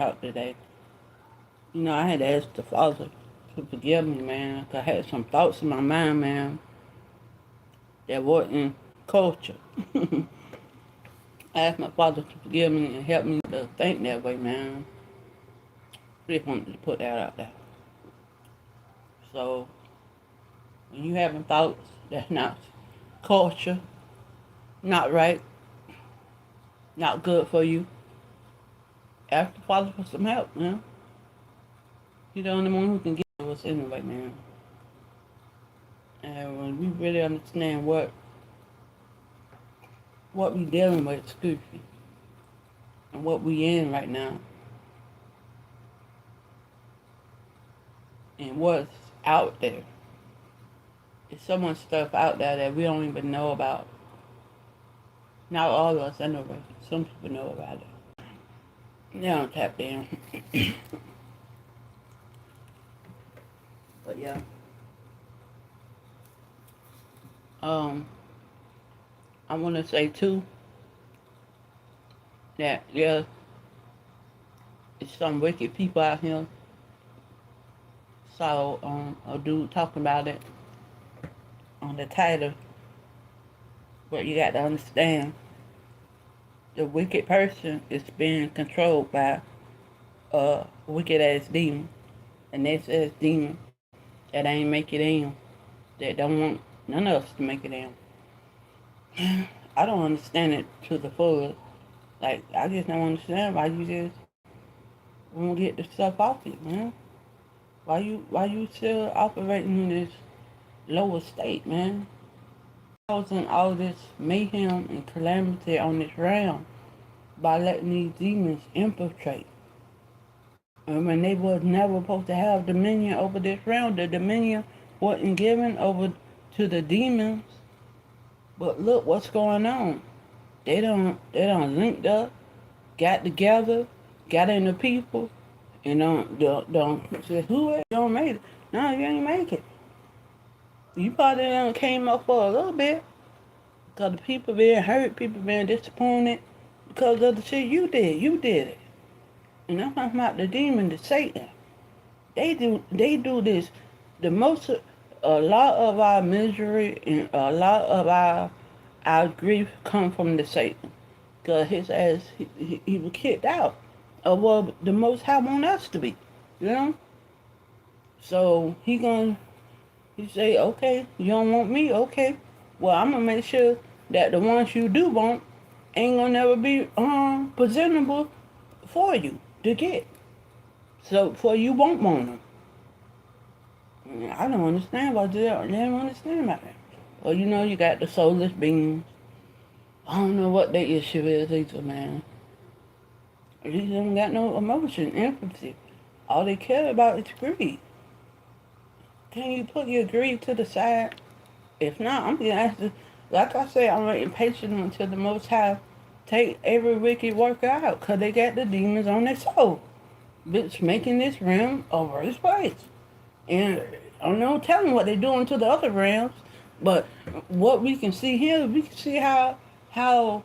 out today. You know, I had to ask the Father to forgive me, man, 'cause I had some thoughts in my mind, man, that wasn't culture. I asked my Father to forgive me and help me to think that way, man. Just wanted to put that out there. So, when you having thoughts that's not culture, not right, not good for you, ask the Father for some help, man. He's the only one who can give us anyway, man. And when we really understand what we dealing with, excuse me, and what we in right now, and what's out there, there's so much stuff out there that we don't even know about. Not all of us anyway. Some people know about it. They don't tap in. But yeah. Um, I want to say too that yeah, it's some wicked people out here. Saw a dude talking about it on the title, but you got to understand the wicked person is being controlled by a wicked ass demon, and this ass demon that ain't make it in, that don't want none of us to make it in. I don't understand it to the fullest. Like, I just don't understand why you just won't get the stuff off it, man. Why you still operating in this lower state, man? Causing all this mayhem and calamity on this realm by letting these demons infiltrate. And when they was never supposed to have dominion over this realm, the dominion wasn't given over to the demons. But look what's going on. They don't linked up, got together, got in the people, and don't say who it don't make it. No, you ain't make it. You probably done came up for a little bit. Because the people being hurt, people being disappointed because of the shit you did. You did it. And I'm talking about the demon, the Satan. They do this. The most, a lot of our misery and a lot of our grief come from the Satan. Because his ass, he was kicked out of what the Most High want us to be. You know? So he say, okay, you don't want me? Okay. Well, I'm going to make sure that the ones you do want ain't going to never be presentable for you to get. So, for you won't want them. I don't understand about that. They don't understand about that. Well, you know, you got the soulless beings. I don't know what their issue is either, man. They just don't got no emotion, empathy. All they care about is greed. Can you put your greed to the side? If not, I'm going to ask the, like I said, I'm waiting patient until the Most High take every wicked worker out, because they got the demons on their soul. Bitch, making this realm a worse place. And I don't know telling what they're doing to the other realms, but what we can see here, we can see how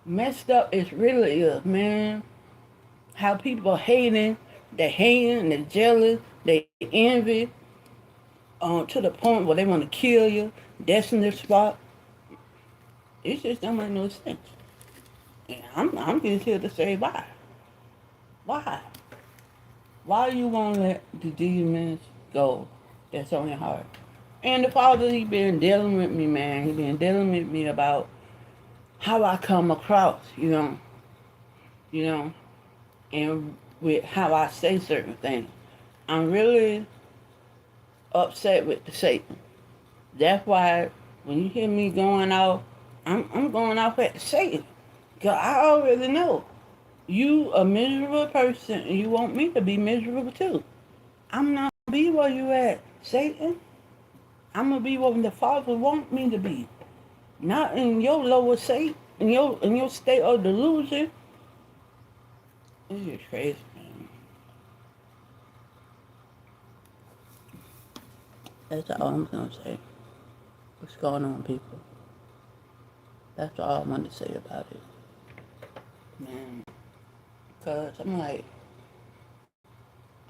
messed up it really is, man. How people hating, they're jealous, they envy, to the point where they want to kill you, destiny spot. It just don't make no sense. And I'm just here to say why. Why? Why you won't let the demons go that's on your heart? And the Father, he been dealing with me, man. He been dealing with me about how I come across, you know, and with how I say certain things. I'm really upset with the Satan. That's why when you hear me going off, I'm going off at the Satan. Because I already know you a miserable person and you want me to be miserable too. I'm not going to be where you at, Satan. I'm going to be where the Father want me to be. Not in your lower state, in your state of delusion. This is crazy, man. That's all I'm going to say. What's going on, people? That's all I want to say about it. Man. Because I'm like,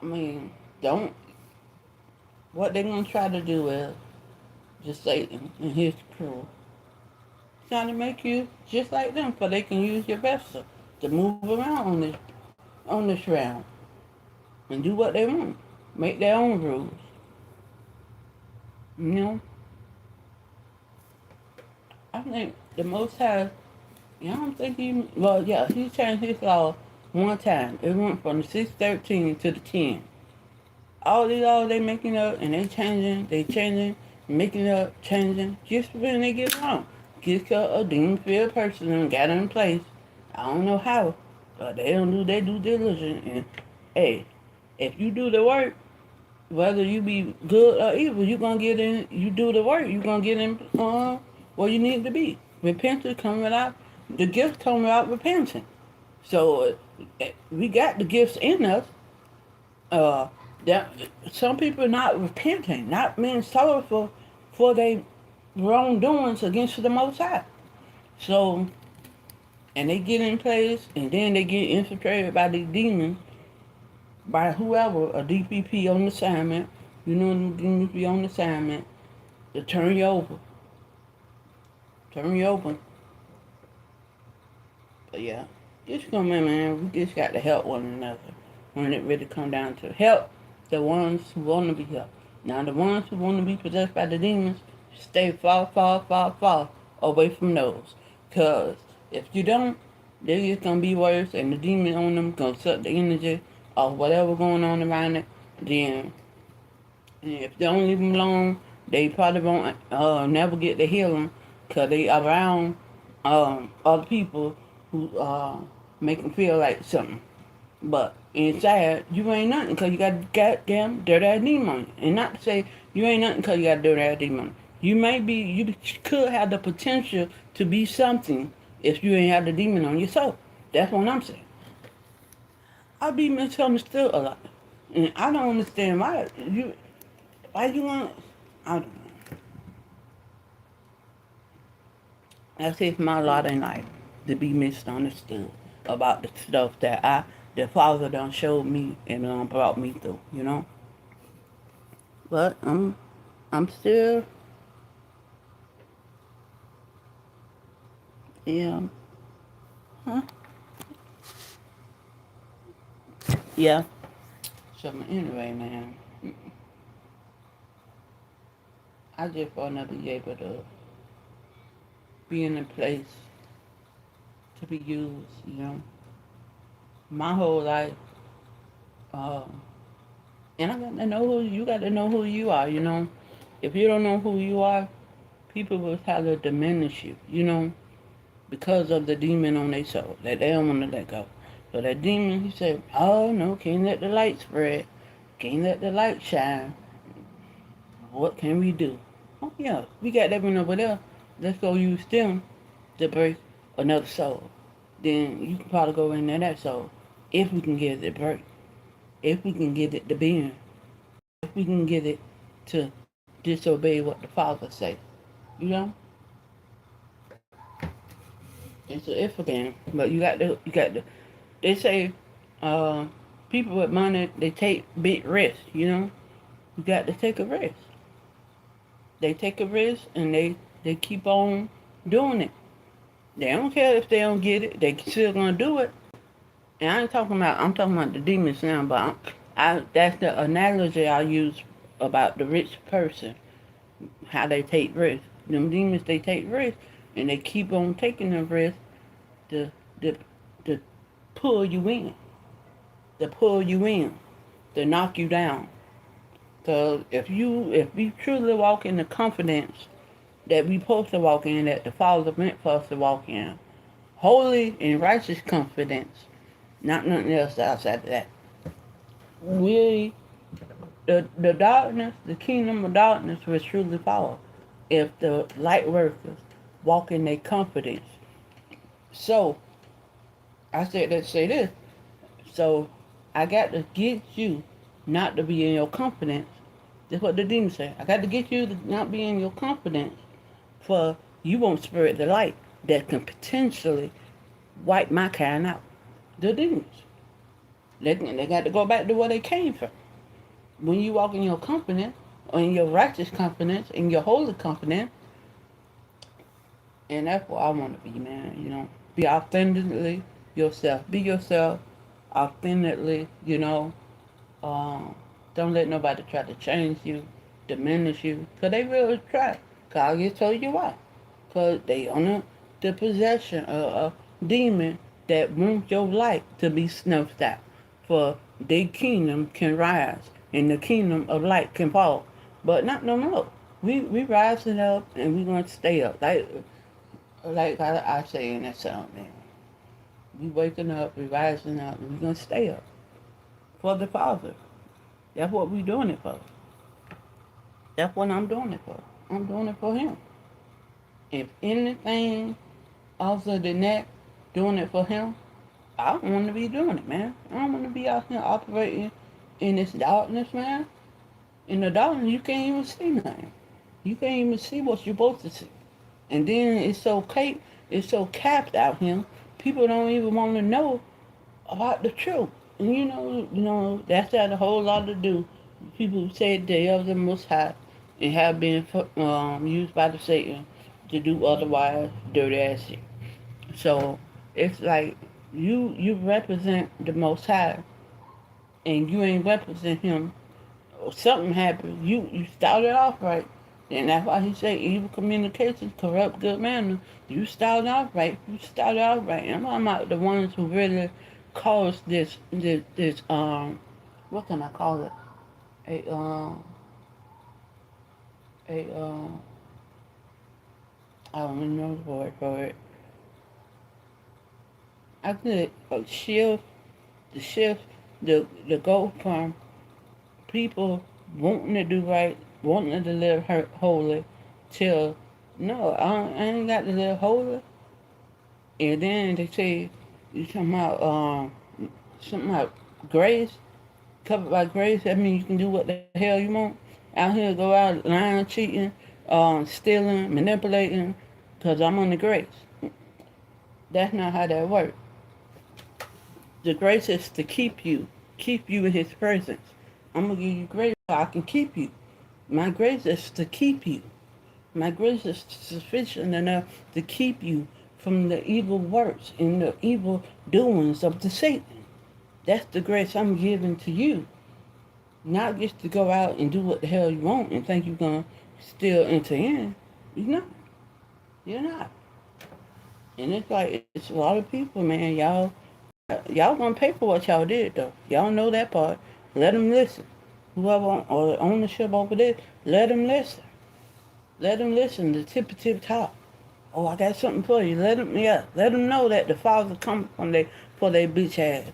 I mean, don't. What they're gonna try to do is just Satan and his crew trying to make you just like them, so they can use your vessel to move around on this realm and do what they want, make their own rules. You know, I think the Most High. I don't think he. Well, yeah, he changed his law one time. It went from the 613 to the 10. All these laws they making up and they changing, making up, changing, just when they get wrong. Get a demon filled person and got in place. I don't know how, but they don't do their due diligence. And hey, if you do the work, whether you be good or evil, you gonna get in. You do the work, you gonna get in where you need to be. Repentance coming out, the gifts coming out repenting. So we got the gifts in us. Uh, that some people not repenting, not being sorrowful for their wrongdoings against the Most High. So, and they get in place, and then they get infiltrated by these demons, by whoever, a DPP on assignment. You know, them demons be on assignment to turn you over. But yeah, just come in, man. We just got to help one another when it really come down to help the ones who want to be helped. Now, the ones who want to be possessed by the demons, stay far away from those. Because if you don't, they're just going to be worse, and the demon on them going to suck the energy of whatever going on around it. Then, if they don't leave them alone, they probably won't never get the healing because they around other people who make them feel like something. But inside, you ain't nothing because you got goddamn dirty ass demon. And not to say you ain't nothing because you got dirty ass demon. You could have the potential to be something if you ain't have the demon on yourself. That's what I'm saying. I be misunderstood a lot. And I don't understand why you want, I don't know. That's just my lot in life, to be misunderstood about the stuff the Father done showed me and brought me through, you know. But I'm still, yeah, huh? Yeah. So anyway, man, I just want to be able to be in a place to be used, you know. My whole life, uh, and I got to know who you got to know who you are, you know. If you don't know who you are, people will try to diminish you, you know, because of the demon on their soul that they don't want to let go. So that demon, he said, oh no, can't let the light spread, can't let the light shine. What can we do? Oh yeah, we got that one over there. Let's go use them to break another soul. Then you can probably go in there that soul if we can get it to break, if we can get it to bend, if we can get it to disobey what the Father says. You know, it's an if again, but you got to. They say, uh, people with money they take big risks. You know, you got to take a risk. They take a risk and they keep on doing it. They don't care if they don't get it. They still gonna do it. And I'm talking about the demons now, but that's the analogy I use about the rich person, how they take risks. Them demons, they take risks, and they keep on taking the risk to, to, to pull you in, to pull you in, to knock you down. Because if we truly walk in the confidence that we supposed to walk in, that the Father meant for us to walk in, holy and righteous confidence, not nothing else outside of that. We, the darkness, the kingdom of darkness will truly fall if the light workers walk in their confidence. So, I said that to say this. So, I got to get you not to be in your confidence. That's what the demon say. I got to get you to not be in your confidence for you won't spread the light that can potentially wipe my kind out. The demons. They got to go back to where they came from. When you walk in your confidence, or in your righteous confidence, in your holy confidence, and that's what I want to be, man. Be authentically yourself. Be yourself authentically. Um, don't let nobody try to change you, diminish you, cause they will try. Cause I just told you why. Cause they under the possession of a demon that wants your light to be snuffed out. For their kingdom can rise, and the kingdom of light can fall, but not no more. We rising up, and we gonna stay up. Like I say in that song, man. We waking up, we rising up, and we gonna stay up for the Father. That's what we doing it for. That's what I'm doing it for. I'm doing it for Him. If anything other than that, doing it for Him, I don't want to be doing it, man. I don't want to be out here operating in this darkness, man. In the darkness, you can't even see nothing. You can't even see what you're supposed to see. And then it's so capped out here. People don't even want to know about the truth. And that's got a whole lot to do. People who say they are the Most High and have been used by the Satan to do otherwise dirty ass shit. So it's like you represent the Most High and you ain't represent Him. Or something happened. You started off right. And that's why he said evil communication corrupt good manners. You started off right. You started off right. And I'm not the ones who really caused this what can I call it? A a I don't even know the word for it. I could shift the go from people wanting to do right, wanting to live holy, till no, I ain't got to live holy. And then they say you something about grace, covered by grace. That means you can do what the hell you want. Out here, go out lying, cheating, stealing, manipulating, because I'm under grace. That's not how that works. The grace is to keep you in His presence. I'm gonna give you grace so I can keep you. My grace is to keep you. My grace is sufficient enough to keep you from the evil works and the evil doings of the Satan. That's the grace I'm giving to you. Not just to go out and do what the hell you want and think you're gonna still enter in. You're not. You're not. And it's like it's a lot of people, man. Y'all gonna pay for what y'all did though. Y'all know that part. Let them listen. Whoever or the ownership over there, let them listen. Let them listen. The tip top. Oh, I got something for you. Let them know that the Father come from for their bitch ass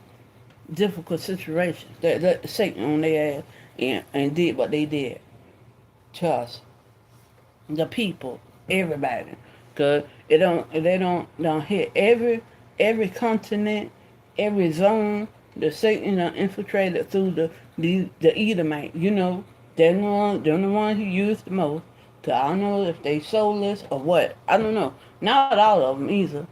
difficult situations. That let Satan on their ass and did what they did to us, the people, everybody. Cause they don't hit every continent, every zone. The Satan done infiltrated through the Edomite. They're the ones who use the most. Cause I don't know if they soulless or what. I don't know. Not all of them either.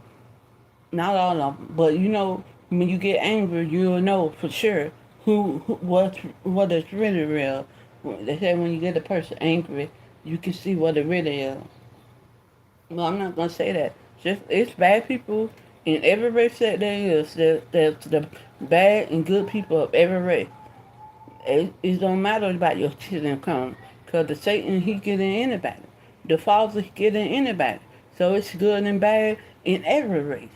Not all of them. But when you get angry, you'll know for sure what is really real. They say when you get a person angry, you can see what it really is. Well, I'm not gonna say that. Just it's bad people in every race that there is. There's the bad and good people of every race. It don't matter about your children come, cause the Satan he get in anybody. The Father he get in anybody. So it's good and bad in every race.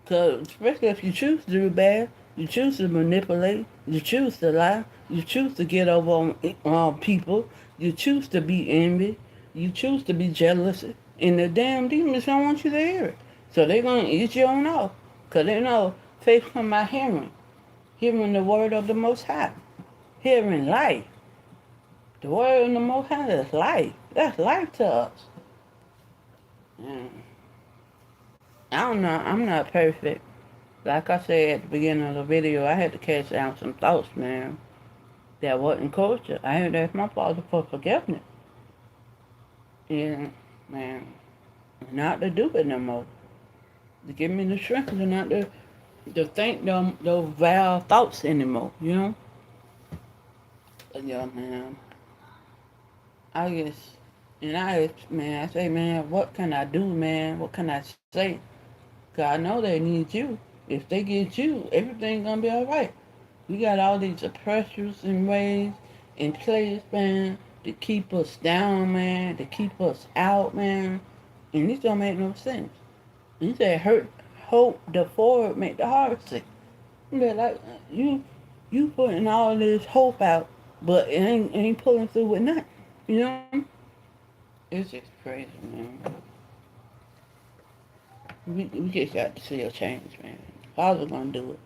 Cause especially if you choose to do bad, you choose to manipulate, you choose to lie, you choose to get over on people, you choose to be envy, you choose to be jealous, and the damn demons don't want you to hear it. So they're gonna eat you on off. Cause they know faith come by hearing the word of the Most High, hearing life. The word of the Most High is life. That's life to us. And I don't know. I'm not perfect. Like I said at the beginning of the video, I had to catch down some thoughts, man, that wasn't culture. I had to ask my father for forgiveness. And, man, not to do it no more. To give me the strength to not to to think them those vile thoughts anymore, you know? But yeah, man. I guess and I say, man, what can I do, man? What can I say? Cause I know they need you. If they get you, everything gonna be alright. We got all these pressures and ways in place, man, to keep us down, man, to keep us out, man. And this don't make no sense. You said hope the forward make the heart sick. Yeah, like you, you putting all this hope out, but it ain't pulling through with nothing. You know, it's just crazy, man. We just got to see a change, man. Father gonna do it.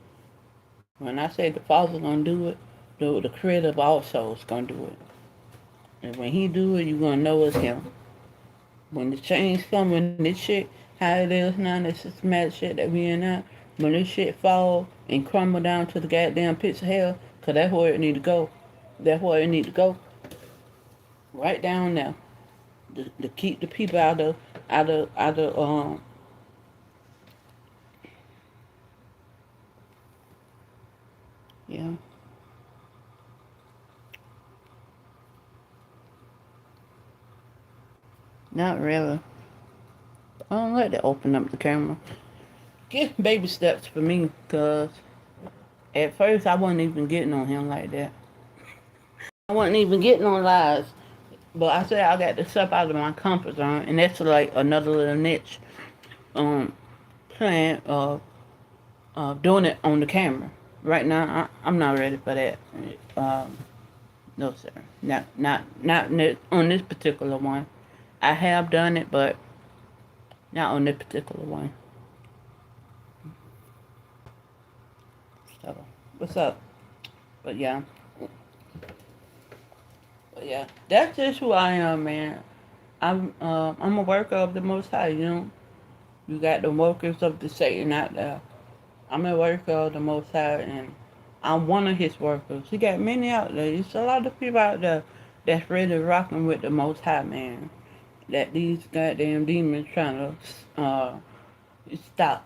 When I say the Father gonna do it, the Creator of all souls gonna do it. And when He do it, you gonna know it's Him. When the change come, when this shit, how it is now, this systematic shit that we in now, when this shit fall and crumble down to the goddamn pits of hell, cause that's where it need to go. That's where it need to go. Right down there. To keep the people out of yeah. Not really. I don't like to open up the camera. Get baby steps for me, cause at first I wasn't even getting on him like that. I wasn't even getting on lies. But I said I got to step out of my comfort zone, and that's like another little niche plan of doing it on the camera. Right now, I'm not ready for that. Um, no, sir. Not on this particular one. I have done it, but not on this particular one. So, what's up? But yeah, that's just who I am, man. I'm a worker of the Most High. You know, you got the workers of the Satan out there. I'm a worker of the Most High, and I'm one of His workers. He got many out there. There's a lot of people out there that's really rocking with the Most High, man. That these goddamn demons trying to stop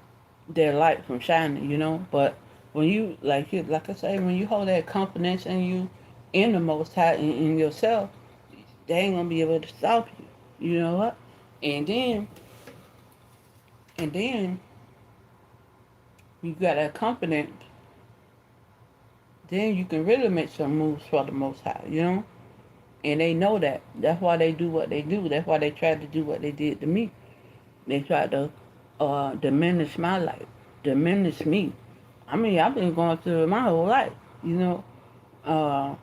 their light from shining, you know. But when like I say, when you hold that confidence in you, in the Most High, in yourself, they ain't gonna be able to stop you. You know what? And then, and then you got that confidence, then you can really make some moves for the Most High, you know? And they know that. That's why they do what they do. That's why they tried to do what they did to me. They tried to diminish my life, diminish me. I mean, I've been going through it my whole life, you know? Uh,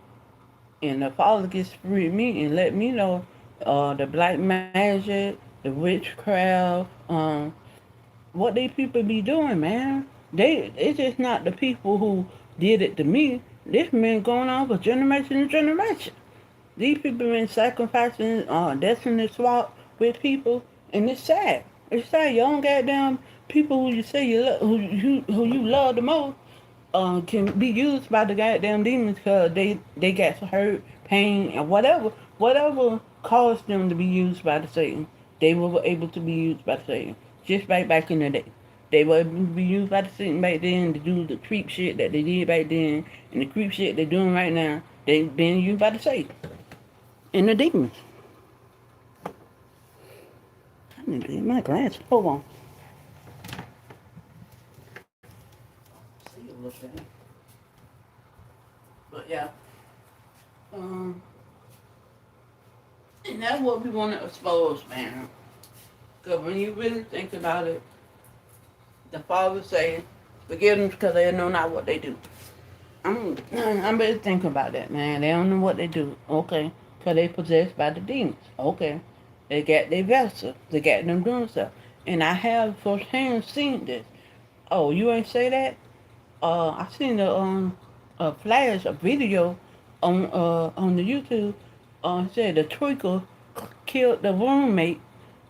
and the Father gets free me and let me know the black magic, the witchcraft, what they people be doing, man. It's just not the people who did it to me. This been going on for generation and generation. These people been sacrificing destiny swap with people, and it's sad. It's sad. Your own goddamn people who you say who you love the most can be used by the goddamn demons because they got hurt, pain, and whatever caused them to be used by the Satan. They were able to be used by the Satan just back in the day. They were able to be used by the Satan back then to do the creep shit that they did back then, and the creep shit they're doing right now. They've been used by the Satan and the demons. I need to get my glasses. Hold on. See a little bit. But yeah. Um, and that's what we want to expose, man. Because when you really think about it, the Father say, forgive them because they know not what they do. I'm really thinking about that, man. They don't know what they do. Okay. Because they possessed by the demons. Okay. They got their vessels. They got them doing stuff. And I have firsthand seen this. Oh, you ain't say that? I seen a flash, a video on the YouTube. Said the tweaker killed the roommate,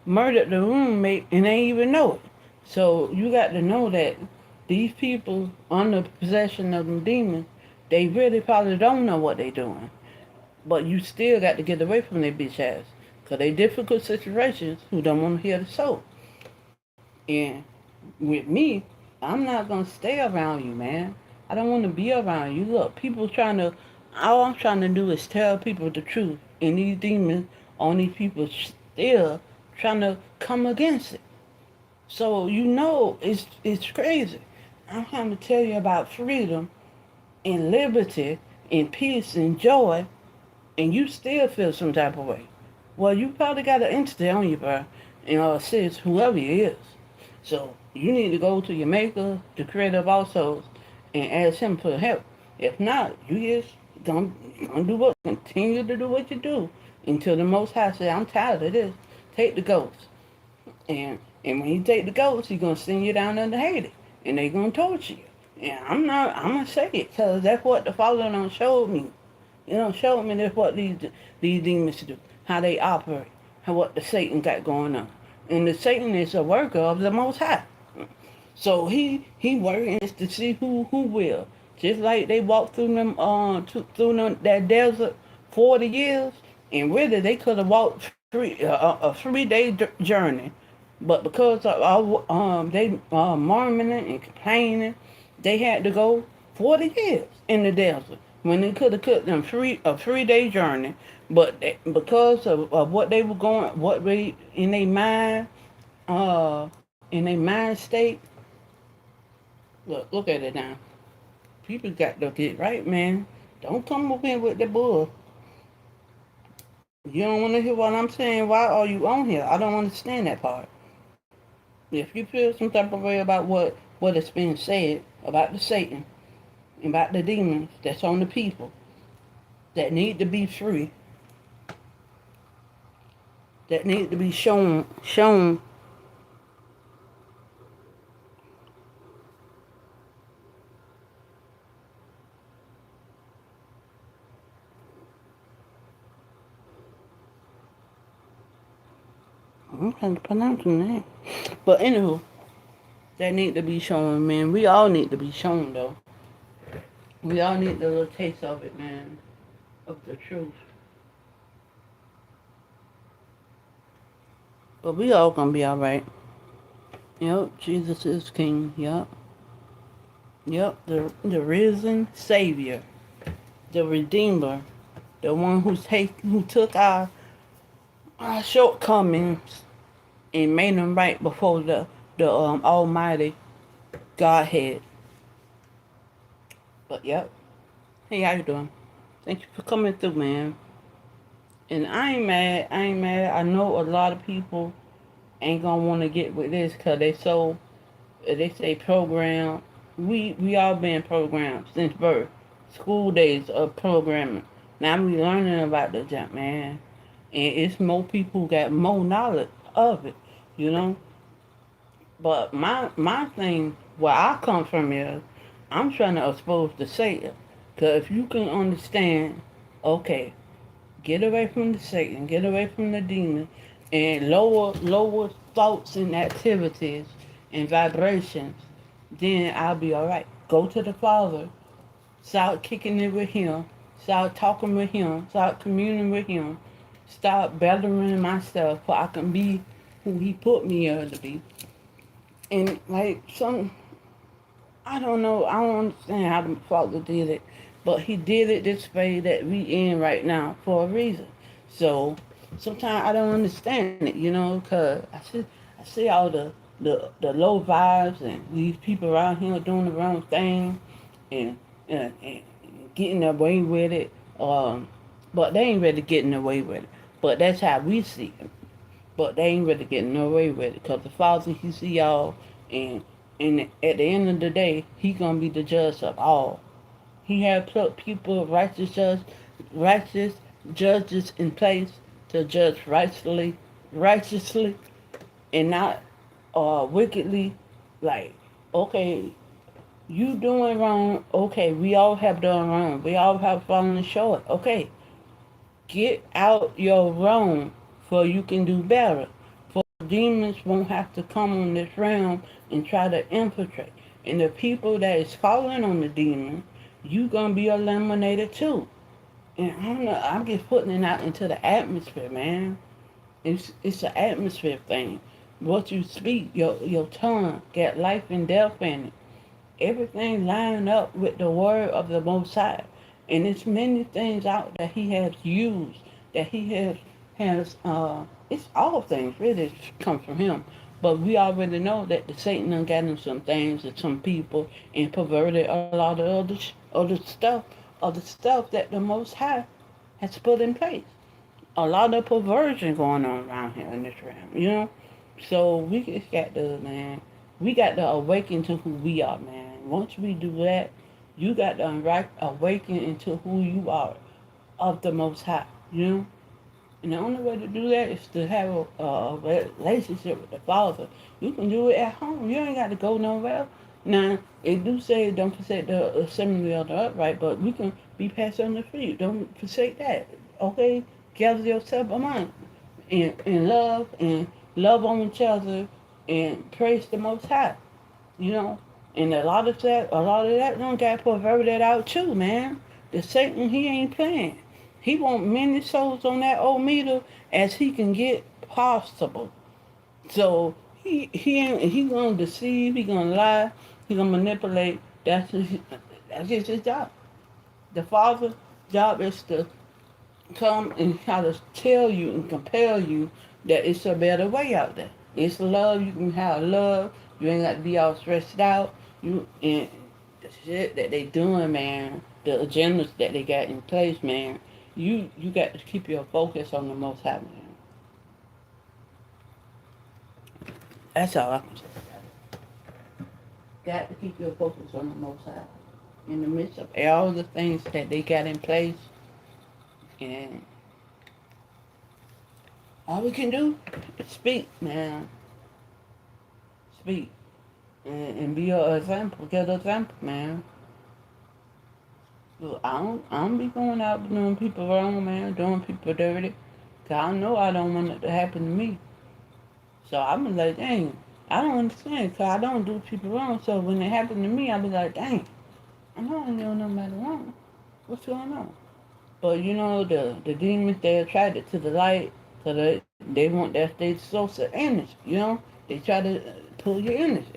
murdered the roommate, and they ain't even know it. So you got to know that these people under possession of them demons, they really probably don't know what they doing. But you still got to get away from their bitch ass. Because they difficult situations who don't want to hear the soul. And with me, I'm not gonna stay around you, man. I don't want to be around you. Look, people trying to. All I'm trying to do is tell people the truth, and these demons on these people still trying to come against it. So it's crazy. I'm trying to tell you about freedom and liberty and peace and joy, and you still feel some type of way. Well, you probably got an entity on you, bro. Sis, whoever he is. So you need to go to your maker, the creator of all souls, and ask him for help. If not, you just gonna do what continue to do what you do until the Most High say, "I'm tired of this. Take the ghost." And when you take the ghost, he's gonna send you down there to Haiti, and they gonna torture you. And I'm gonna say it because that's what the Father done showed me. Show me that's what these demons do, how they operate, how what the Satan got going on. And the Satan is a worker of the Most High. So he working to see who will. Just like they walked through that desert 40 years, and really they could have walked a 3 day journey, but because of they murmuring and complaining, they had to go 40 years in the desert when they could have cut them a 3 day journey. But because of what they were going, what they in their mind state. Look at it now. People got to get right, man. Don't come up here with the bull. You don't want to hear what I'm saying. Why are you on here? I don't understand that part. If you feel some type of way about what is being said about the Satan, about the demons that's on the people that need to be free, that need to be shown. I'm trying to pronounce the name. But anywho, that need to be shown, man. We all need to be shown, though. We all need a little taste of it, man, of the truth. But we all gonna be all right. Yep, Jesus is King. Yep, yep. The risen Savior, the Redeemer, the one who took our shortcomings and made them right before the Almighty Godhead. But yep. Hey, how you doing? Thank you for coming through, man. And I ain't mad. I ain't mad. I know a lot of people ain't gonna want to get with this because they say program. We all been programmed since birth. School days of programming. Now we learning about the junk, man. And it's more people who got more knowledge of it, you know. But my thing, where I come from is, I'm trying to expose the Satan. Because if you can understand, okay, get away from the Satan, get away from the demon, and lower thoughts and activities and vibrations, then I'll be all right. Go to the Father, start kicking it with Him, start talking with Him, start communing with Him, start bettering myself so I can be who He put me here to be. And like I don't know. I don't understand how the Father did it, but He did it this way that we in right now for a reason. So sometimes I don't understand it, because I see all the low vibes and these people around here doing the wrong thing and and getting away with it. But they ain't really getting away with it. But that's how we see it. But they ain't really getting away with it because the Father, He see y'all, and at the end of the day, He gonna be the judge of all. He had put people, righteous judges in place to judge righteously, and not wickedly. Like, okay, you doing wrong. Okay, we all have done wrong. We all have fallen short. Okay, get out your wrong so you can do better. For demons won't have to come on this realm and try to infiltrate. And the people that is falling on the demon, you gonna be eliminated too. And I don't know, I'm just putting it out into the atmosphere, man. It's an atmosphere thing. what you speak, your tongue, got life and death in it. Everything line up with the word of the Most High. And it's many things out that He has used, that He has it's all things really come from Him. But we already know that the Satan done got in some things and some people and perverted a lot of other stuff that the Most High has put in place. A lot of perversion going on around here in this realm, you know? So we just got to, man, we got to awaken to who we are, man. Once we do that, you got to awaken into who you are of the Most High, you know? And the only way to do that is to have a relationship with the Father. You can do it at home. You ain't got to go nowhere. Now, it do say don't forsake the assembly of the upright, but we can be passed on the feet. Don't forsake that. Okay? Gather yourself among and love on each other and praise the Most High. You know? And a lot of that don't got perverted out too, man. The Satan, he ain't playing. He want many souls on that old meter as he can get possible. So he gonna deceive, he gonna lie, he gonna manipulate. That's just his job. The father's job is to come and try to tell you and compel you that it's a better way out there. It's love. You can have love. You ain't got to be all stressed out. You and the shit that they doing, man. The agendas that they got in place, man. You got to keep your focus on the Most High, man. That's all I can say. Got to keep your focus on the Most High in the midst of all the things that they got in place, and all we can do is speak, man. Speak. And be an example, get an example, man. So I don't be going out doing people wrong, man, doing people dirty. Cause I know I don't want it to happen to me. So I be like, dang, I don't understand, cause I don't do people wrong. So when it happened to me, I be like, dang, I know I ain't doing nobody wrong. What's going on? But you know, the demons, they attracted to the light, so they want that state source of energy, you know? They try to pull your energy.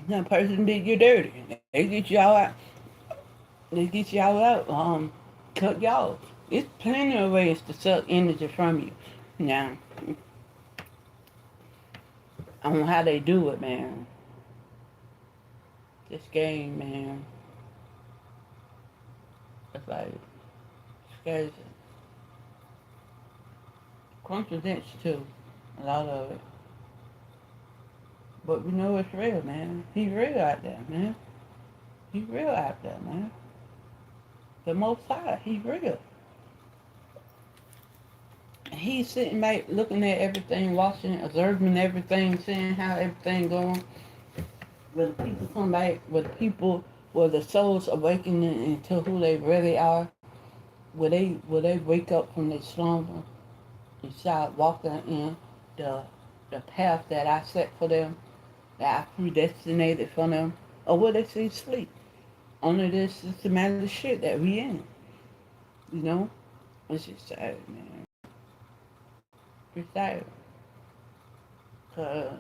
That person did you dirty. They get y'all out, cut y'all. It's plenty of ways to suck energy from you. Now, I don't know how they do it, man. This game, man, it's like, it's crazy. Contradicts too, a lot of it. But we know it's real, man. He real out there, man. He real out there, man. The Most High, he real. He's sitting back looking at everything, watching, observing everything, seeing how everything going. Where the people come back, where the souls awakening into who they really are, where they wake up from their slumber and start walking in the the path that I set for them, that I predestinated for them, or will they see sleep? Only this systematic shit that we in, you know? It's just sad, man. It's sad. Cause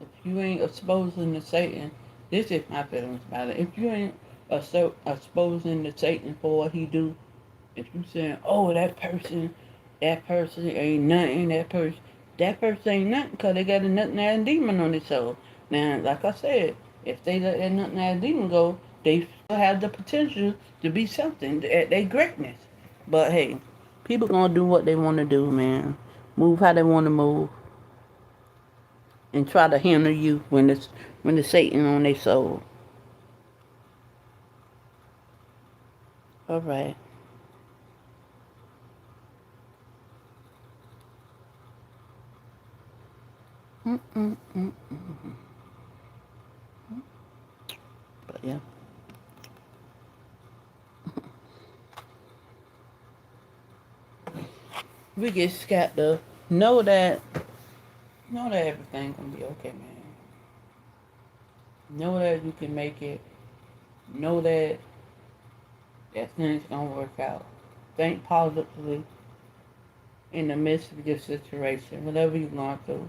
if you ain't exposing to Satan, this is my feelings about it. If you ain't exposing to Satan for what he do, if you saying, oh, that person ain't nothing, that person ain't nothing because they got a nothing ass demon on their soul. Now, like I said, if they let that nothing ass demon go, they still have the potential to be something at their greatness. But hey, people gonna do what they want to do, man. Move how they want to move and try to hinder you when it's Satan on their soul. All right. Mm-mm-mm. But yeah, we just got to know that know that everything gonna be okay, man. Know that you can make it. Know that things gonna work out. Think positively in the midst of your situation, whatever you're going through.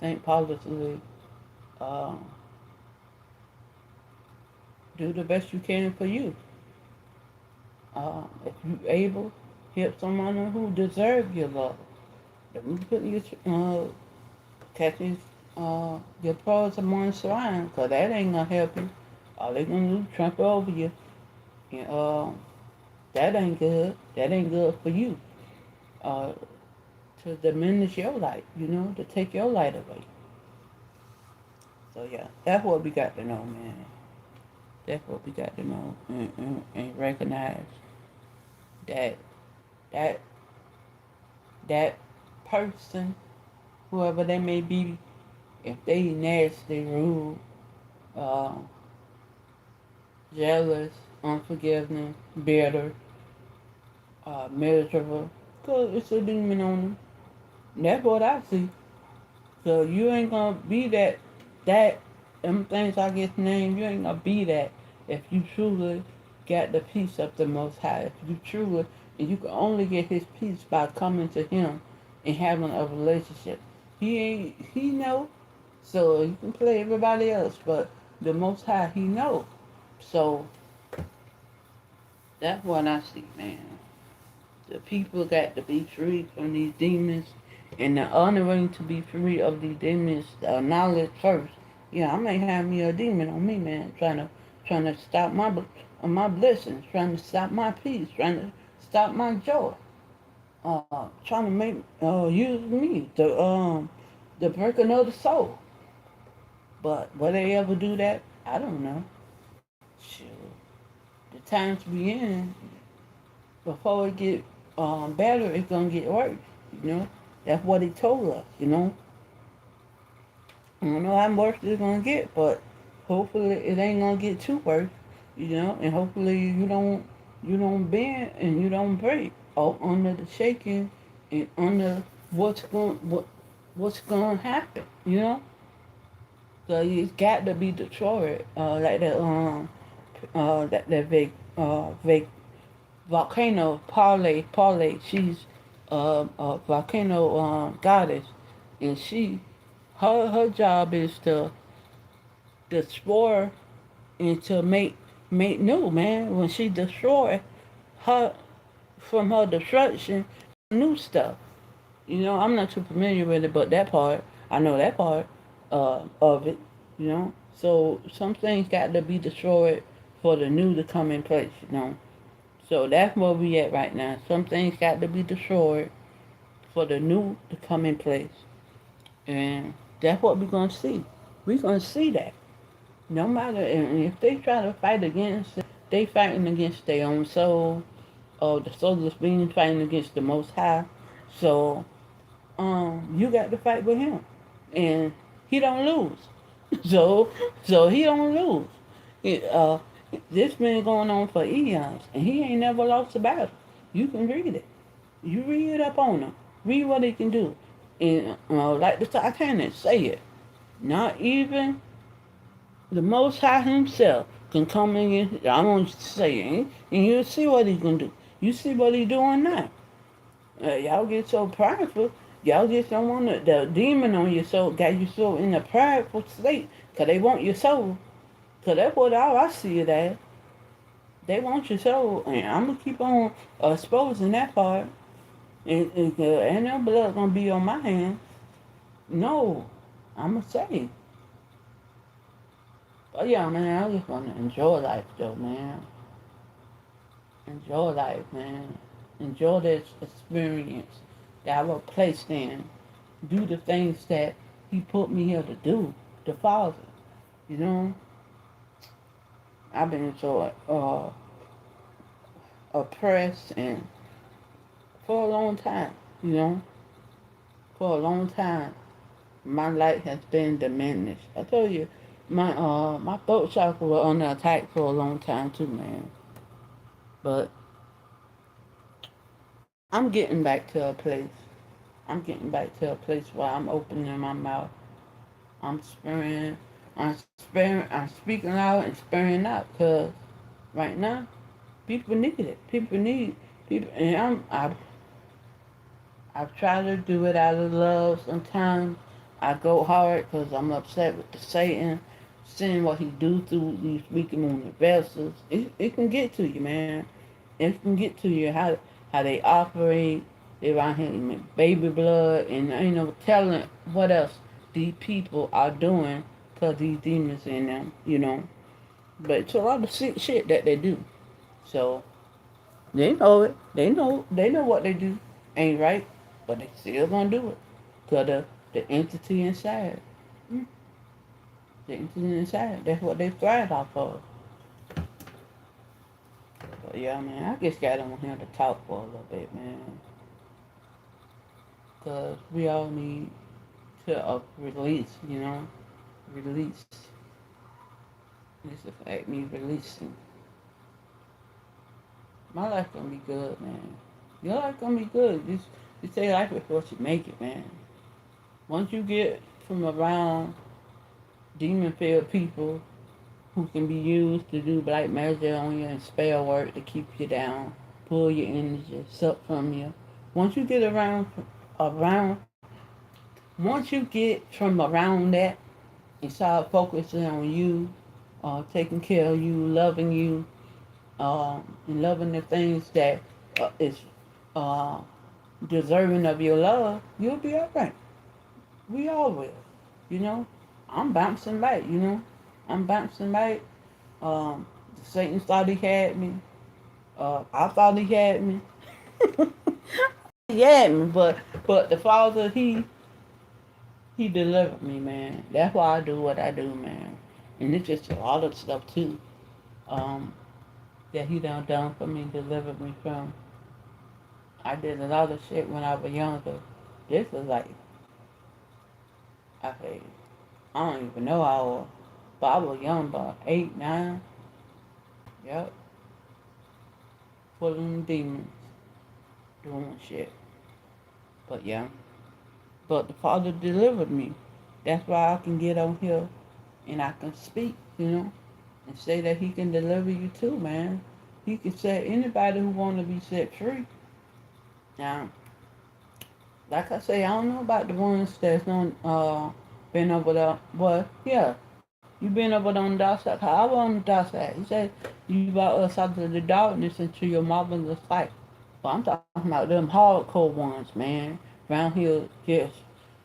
Think positively. Uh, do the best you can for you. If you're able, help someone who deserves your love. Don't put your catching your pearls among swine, cause that ain't gonna help you. All they gonna do is trample over you, and that ain't good. That ain't good for you. Uh, to diminish your light, to take your light away. So yeah, that's what we got to know, man. That's what we got to know and recognize that that that person, whoever they may be, if they nasty, rude, uh, jealous, unforgiving, bitter, miserable, cause it's a demon on them. That's what I see. So you ain't gonna be that them things I just named, you ain't gonna be that if you truly got the peace of the Most High. If you truly, and you can only get His peace by coming to Him and having a relationship. He know, so you can play everybody else, but the Most High, He know. So that's what I see, man. The people got to be free from these demons, and the only way to be free of these demons, knowledge first. Yeah, I may have me a demon on me, man, trying to stop my blessings, trying to stop my peace, trying to stop my joy, trying to make use me the breaking of the soul. But will they ever do that? I don't know. Sure. The times we in, before it get better, it's gonna get worse. You know, that's what he told us. I don't know how worse it's gonna get, but hopefully it ain't gonna get too worse. And hopefully you don't bend and you don't break all under the shaking and under what's gonna happen. So it's got to be destroyed. Like that volcano Parlay. She's a volcano goddess, and her job is to destroy and to make new, man. When she destroy her from her destruction, new stuff. I'm not too familiar with it, but that part I know that part of it. So some things got to be destroyed for the new to come in place. So that's where we at right now. Some things got to be destroyed for the new to come in place. And that's what we're going to see. We're going to see that. No matter, and if they try to fight against it, they fighting against their own soul, or the soulless being fighting against the Most High. So, you got to fight with him. And he don't lose. So he don't lose. It, this been going on for eons, and he ain't never lost a battle. You can read it. You read it up on him. Read what he can do. And like the Titanic say it. Not even the Most High himself can come in. I won't say it, and you'll see what he's gonna do. You see what he's doing now. Y'all get so prideful. Y'all just don't want the demon on your soul. Got you so in a prideful state, cause they want your soul. Cause that's what all I see it as. They want your soul, and I'm gonna keep on exposing that part. And ain't no blood gonna be on my hands. No, I'm gonna say. But yeah, man, I just wanna enjoy life, though, man. Enjoy life, man. Enjoy this experience that I was placed in. Do the things that He put me here to do. The Father, you know. I've been so oppressed and for a long time, you know. For a long time, my light has been diminished. I told you, my throat chakra was under attack for a long time too, man. But I'm getting back to a place. I'm getting back to a place where I'm opening my mouth. I'm sparing. I'm speaking out and sparing out. Cause right now, people need it. People need people, and I try to do it out of love. Sometimes I go hard because I'm upset with the Satan, seeing what he do through these weak and vessels. It can get to you, man. It can get to you how they operate. They around here in baby blood, and ain't no telling what else these people are doing because these demons in them, But it's a lot of sick shit that they do. So they know it. They know what they do ain't right, but they still gonna do it. Cause the entity inside, mm, the entity inside, that's what they thrive off of. But yeah, man, I just got on here to talk for a little bit, man. Cause we all need to release, release. This affect me releasing. My life gonna be good, man. Your life gonna be good. Just say life before you make it, man. Once you get from around demon-filled people who can be used to do black magic on you and spell work to keep you down, pull your energy, suck from you. Once you get around, once you get from around that and start focusing on you, taking care of you, loving you, and loving the things that is uh, deserving of your love, you'll be alright. We all will, you know. I'm bouncing back, I'm bouncing back. Um, Satan thought he had me. I thought he had me. He had me, but the Father, he delivered me, man. That's why I do what I do, man. And it's just a lot of stuff too. Um, that he done for me, delivered me from. I did a lot of shit when I was younger. This was like, I say, I don't even know how old, but I was young, about 8, 9. Yep, full of them demons doing shit. But yeah, but the Father delivered me. That's why I can get on here and I can speak, and say that He can deliver you too, man. He can set anybody who want to be set free. Now, like I say, I don't know about the ones that's on been over there. But yeah, you been over there on the dark side. I was on the dark side. He said you brought us out of the darkness into your marvelous light. But I'm talking about them hardcore ones, man. Around here, yes,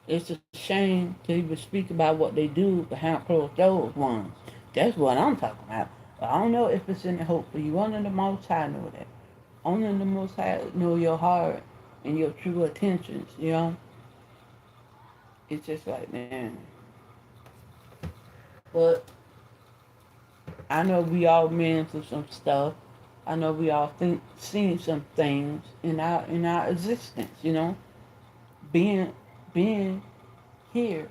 it's a shame to even speak about what they do behind closed doors ones. That's what I'm talking about. But I don't know if it's any hope for you. Only the Most High know that. Only the Most High know your heart and your true intentions. It's just like, man. But I know we all been through some stuff. I know we all seen some things in our existence. Being being here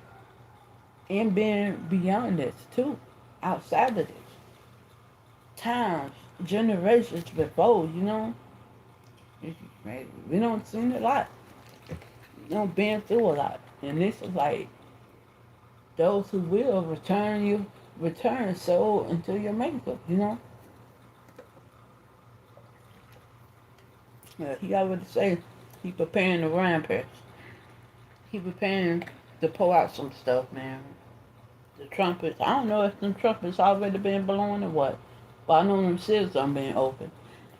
and being beyond this too, outside of this. Times, generations before. We don't seen a lot. Been through a lot. And this is like those who will return soul into your makeup. He already say he preparing the rampage. He preparing to pour out some stuff, man. The trumpets. I don't know if them trumpets already been blowing or what. But I know them seals done been open.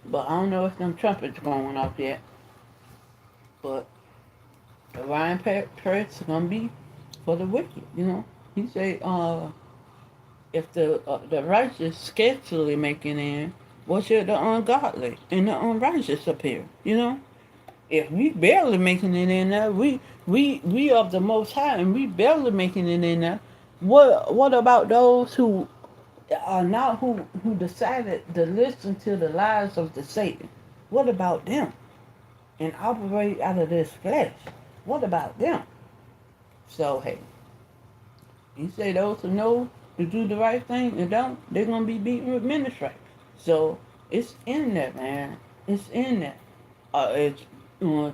But I don't know if them trumpets going off yet. But the rampage is gonna be for the wicked. He say, if the righteous scarcely making in, what should the ungodly and the unrighteous appear? If we barely making it in there, we of the Most High, and we barely making it in there. What about those who are not who decided to listen to the lies of the Satan? What about them and operate out of this flesh? What about them? So hey, you say those who know to do the right thing and don't, they're gonna be beaten with many stripes. So it's in there, man. It's in there. It's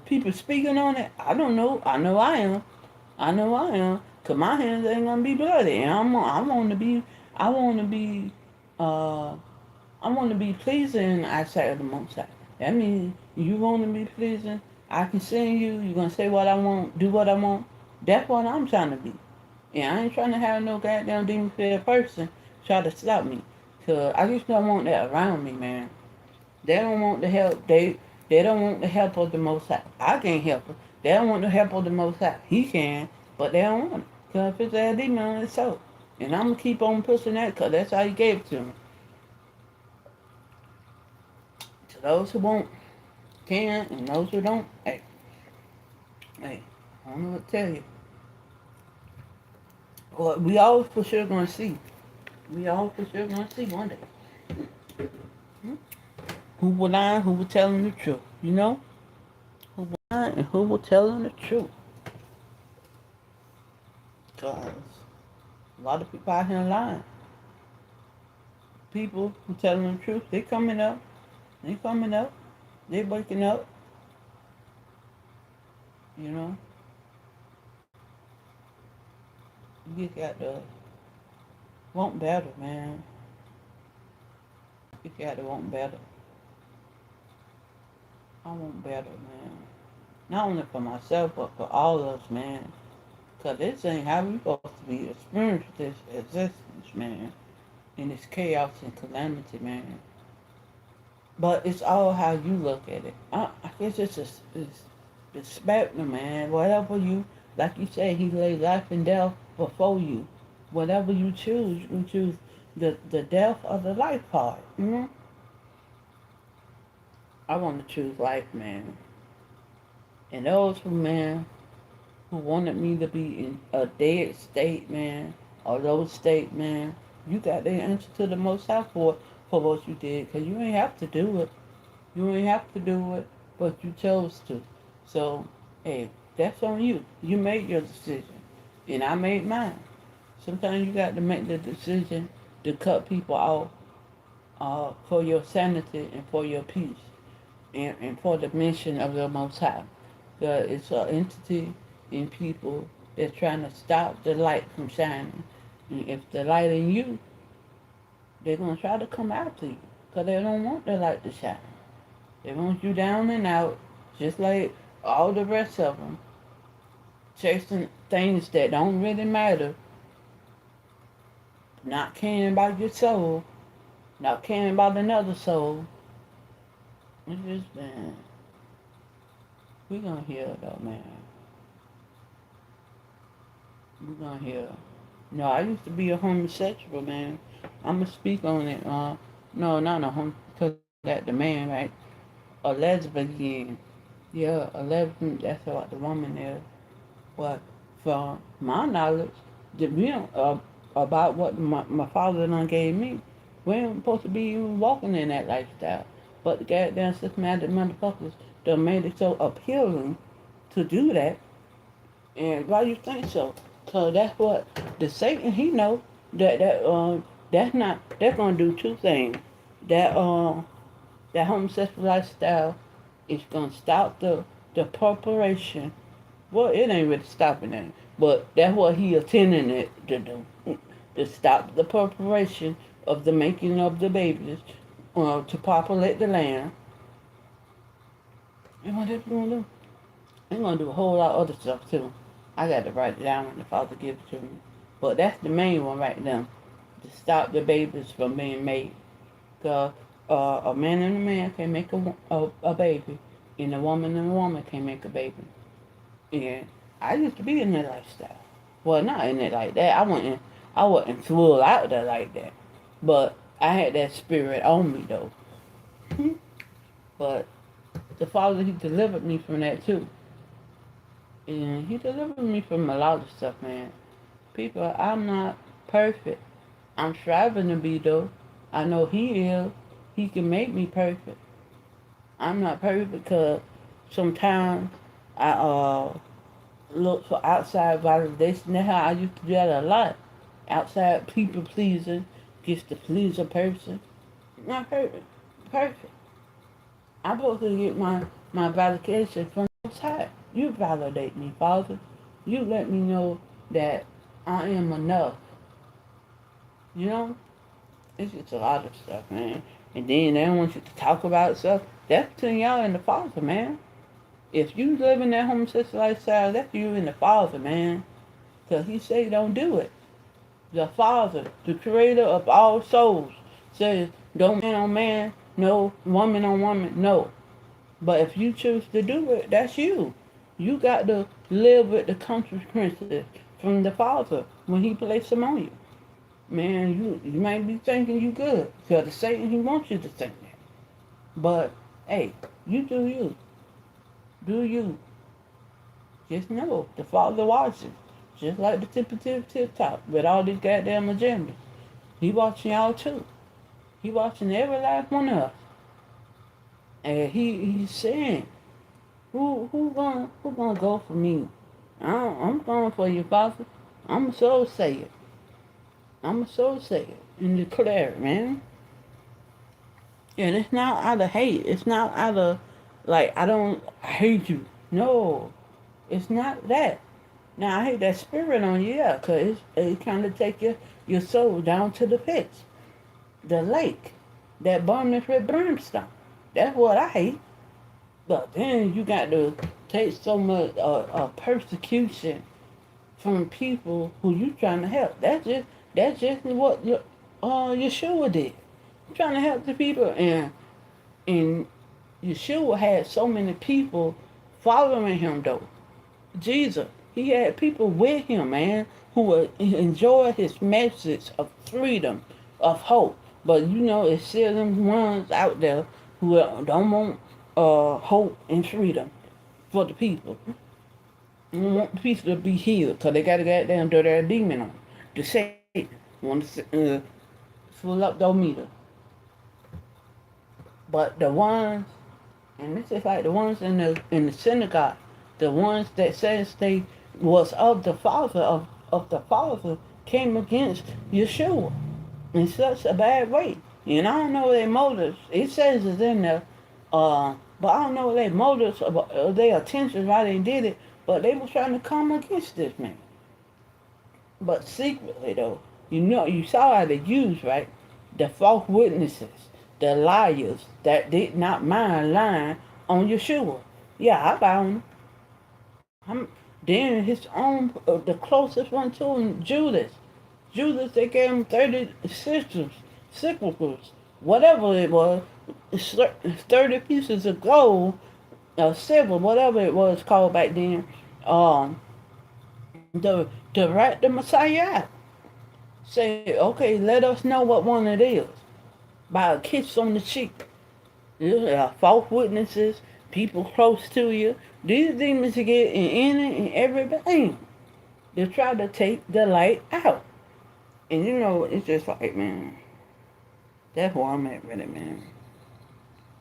people speaking on it. I don't know. I know I am. I know I am. Cause my hands ain't gonna be bloody. And I want to be. I want to be. Uh, I want to be pleasing outside of the Most High. That means you want to be pleasing I can send you. You're gonna say what I want, do what I want. That's what I'm trying to be. And I ain't trying to have no goddamn demon fed person try to stop me. Cause I just don't want that around me, man. They don't want the help. They don't want the help of the Most High. I can't help them. They don't want the help of the Most High. He can, but they don't want it. Cause if it's a demon, it's so. And I'm gonna keep on pushing that, cause that's how He gave it to me. To those who won't, can, and those who don't, hey, I don't know what to tell you. Well, we all for sure gonna see. We all for sure gonna see one day. Hmm? Who will lie, who will tell them the truth, you know? Who will lie and who will tell them the truth. Because a lot of people out here lying. People who tell them the truth, they coming up. They coming up. They waking up, you know? You just got to want better, man. You got to want better. I want better, man. Not only for myself, but for all of us, man. Because this ain't how we supposed to be experiencing this existence, man. In this chaos and calamity, man. But it's all how you look at it. I guess it's the spectrum, man. Whatever you, like you say, He laid life and death before you. Whatever you choose the death or the life part, you know? I want to choose life, man. And those who, man, who wanted me to be in a dead state, man, or low state, man, you got to answer to the Most High for what you did, because you ain't have to do it. You ain't have to do it, but you chose to. So, hey, that's on you. You made your decision, and I made mine. Sometimes you got to make the decision to cut people off for your sanity and for your peace and for the mission of the Most High. It's an entity in people that's trying to stop the light from shining. And if the light in you, they're going to try to come after you because they don't want the light to shine. They want you down and out, just like all the rest of them, chasing things that don't really matter, not caring about your soul, not caring about another soul. It's just, man, we're going to heal though, man. We're going to heal. No, I used to be a homosexual, man. I'm going to speak on it. No, not a home, because that the man, right? A lesbian. Yeah, a lesbian, that's what the woman is. But from my knowledge, that we don't, about what my father done gave me, we ain't supposed to be even walking in that lifestyle. But the goddamn systematic motherfuckers done made it so appealing to do that. And why you think so? Cause that's what the Satan he know that's not that's gonna do two things. That that homosexual lifestyle is gonna stop the preparation. Well, it ain't really stopping it, but that's what he intending it to do. To stop the preparation of the making of the babies, to populate the land. And what that's gonna do? They're gonna do a whole lot of other stuff too. I got to write it down when the Father gives it to me. But that's the main one right now. To stop the babies from being made. Cause a man and a man can make a baby, and a woman can make a baby. And I used to be in that lifestyle. Well, not in it like that. I wasn't full out there like that. But I had that spirit on me though. But the Father, He delivered me from that too. And He delivered me from a lot of stuff, man. People, I'm not perfect. I'm striving to be though. I know He is. He can make me perfect. I'm not perfect because sometimes I look for outside validation. That's how I used to do that a lot. Outside people pleasing gets to please a person. Not perfect. Perfect. I'm supposed to get my validation from outside. You validate me, Father. You let me know that I am enough. You know? It's just a lot of stuff, man. And then they don't want you to talk about stuff. That's between y'all and the Father, man. If you live in that homosexual lifestyle, that's you and the Father, man. Because he said don't do it. The Father, the creator of all souls, says don't man on man, no, woman on woman, no. But if you choose to do it, that's you. You got to live with the consequences from the Father when he placed them on you. Man, you might be thinking you good. Because the Satan, he wants you to think that. But, hey, you do you. Do you. Just know the Father watches. Just like the tip top with all these goddamn agendas. He watching y'all too. He watching every last one of us. And he's saying, who gonna go for me? I'm going for you, Father. I'm a soul sayer. I'm a soul sayer. And declare it, man. And it's not out of hate. It's not out of like I hate you. No. It's not that. Now I hate that spirit on you, yeah, 'cause it kind of take your soul down to the pits, the lake, that burneth with brimstone. That's what I hate. But then you got to take so much persecution from people who you trying to help. That's just what Yeshua did. Trying to help the people, and Yeshua had so many people following him though. Jesus, he had people with him, man, who would enjoy his message of freedom, of hope. But you know, it's still them ones out there who don't want hope and freedom for the people. They don't want the people to be healed because they got a goddamn dirty demon on. The Satan want to fill up their meter. But the ones, and this is like the ones in the synagogue, the ones that says they was of the Father came against Yeshua in such a bad way. And I don't know their motives. It says it's in there, but I don't know their motives or their intentions why they did it. But they were trying to come against this man. But secretly though, you saw how they used, right? The false witnesses, the liars that did not mind lying on Yeshua. Yeah, I bound him. Then his own, the closest one to him, Judas. Judas, they gave him 30 sisters, cyclicals, whatever it was, 30 pieces of gold, silver, whatever it was called back then, um, to write the Messiah out. Say, okay, let us know what one it is by a kiss on the cheek. False witnesses, people close to you. These demons get in it and everything. They try to take the light out. And you know, it's just like, man, that's where I'm at with it, man.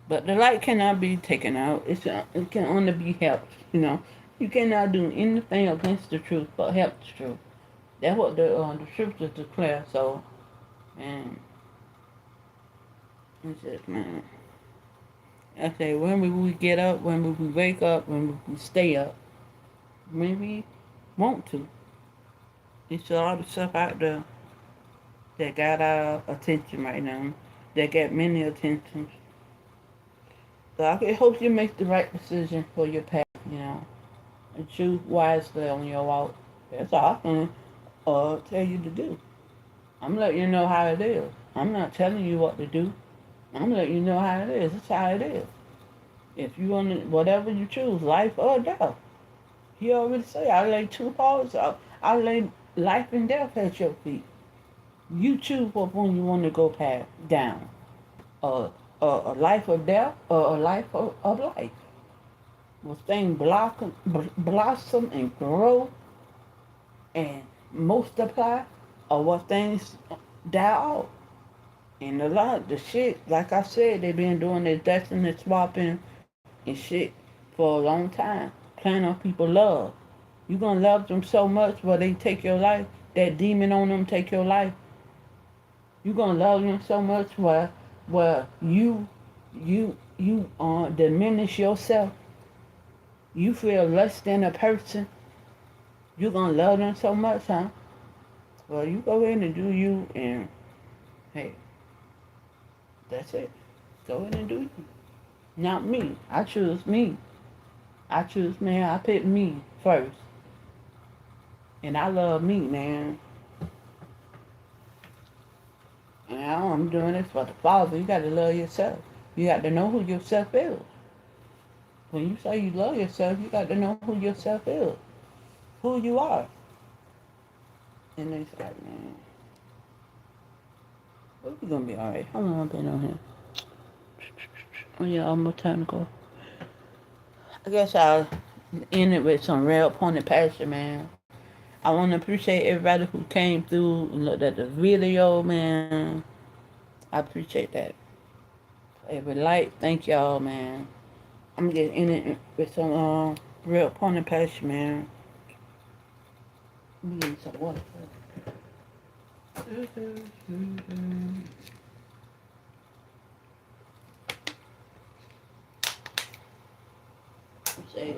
But the light cannot be taken out. It can only be helped, you know. You cannot do anything against the truth but help the truth. That's what the scriptures declare. So, man, it's just, man. I say, when will we get up? When will we wake up? When will we stay up? When we want to. It's a lot of stuff out there that got our attention right now. That got many attentions. So I hope you make the right decision for your path, you know. And choose wisely on your walk. That's all I can tell you to do. I'm letting you know how it is. I'm not telling you what to do. I'm letting you know how it is. It's how it is. If you want to, whatever you choose, life or death. He already say, I lay two paws out. I lay life and death at your feet. You choose what one you want to go past down. A life of death or a life of life. Will things blossom and grow and multiply, or what things die off. And a lot of the shit, like I said, they been doing this destiny swapping and shit for a long time. Playing on people's love. You gonna love them so much where they take your life, that demon on them take your life. You gonna love them so much where you diminish yourself. You feel less than a person. You gonna love them so much, huh? Well, you go in and do you, and hey, that's it. Go in and do you. Not me. I choose me. I choose, man. I pick me first. And I love me, man. And I'm doing this for the Father. You got to love yourself. You got to know who yourself is. When you say you love yourself, you got to know who yourself is. Who you are. And it's like, man, we're going to be alright. How long have I been on here? Oh, yeah, almost time to go. I guess I'll end it with some real pointed passion, man. I want to appreciate everybody who came through and looked at the video, man. I appreciate that. Every like, thank y'all, man. I'm gonna get in it with some real pointed passion, man. Let me get some water first. Say,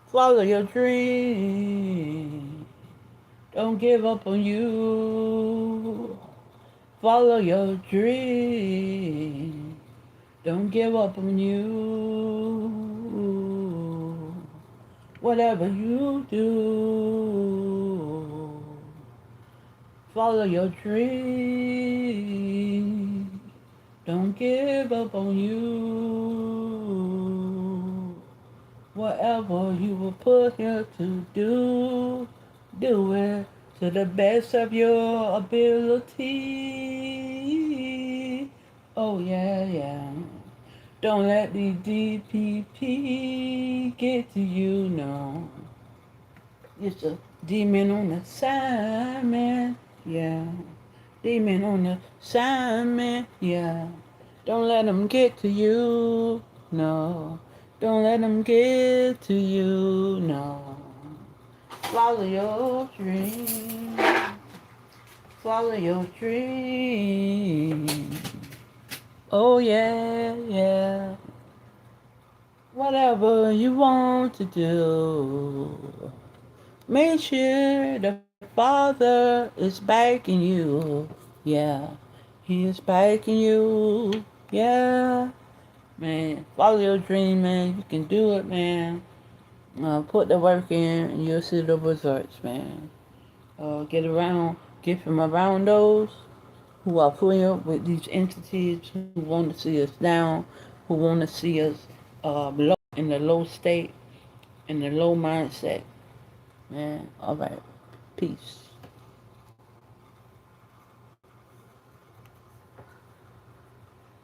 follow your dream. Don't give up on you. Follow your dream. Don't give up on you. Whatever you do, follow your dream. Don't give up on you. Whatever you were put here to do it to the best of your ability. Oh, yeah, yeah. Don't let the DPP get to you, no. It's a demon on assignment, yeah. Demon on assignment, yeah. Don't let them get to you, no. Don't let them get to you, no. Follow your dream. Follow your dream. Oh, yeah, yeah. Whatever you want to do, make sure the Father is backing you. Yeah, He is backing you. Yeah, man. Follow your dream, man. You can do it, man. Put the work in, and you'll see the results, man. Get from around those who are putting up with these entities who want to see us down, who want to see us low in the low state, in the low mindset. Man, all right. Peace.